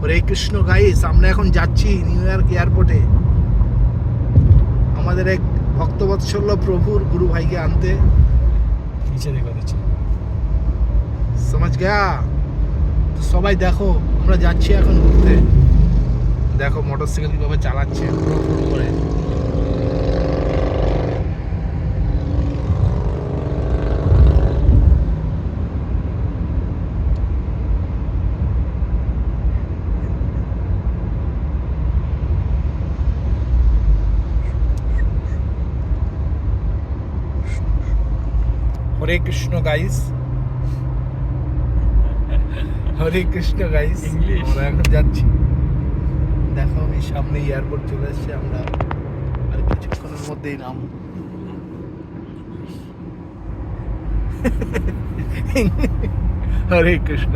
হরে Krishna guys, আমরা এখন যাচ্ছি নিউ ইয়র্ক এয়ারপোর্টে আমাদের এক ভক্তবৎসল্য প্রভুর গুরু ভাইকে আনতে। নিচে দেখা দিচ্ছে। সমাজ গয়া তো সবাই দেখো, আমরা যাচ্ছি এখন ঘুরতে। দেখো মোটরসাইকেল কিভাবে চালাচ্ছে করে। হরে কৃষ্ণ গাইস, হরে কৃষ্ণ গাইস, English। আমরা এখন যাচ্ছি। দেখো এই সামনে এয়ারপোর্ট চলে এসেছে, আমরা আর কিছুক্ষণের মধ্যেই নাম। হরে কৃষ্ণ।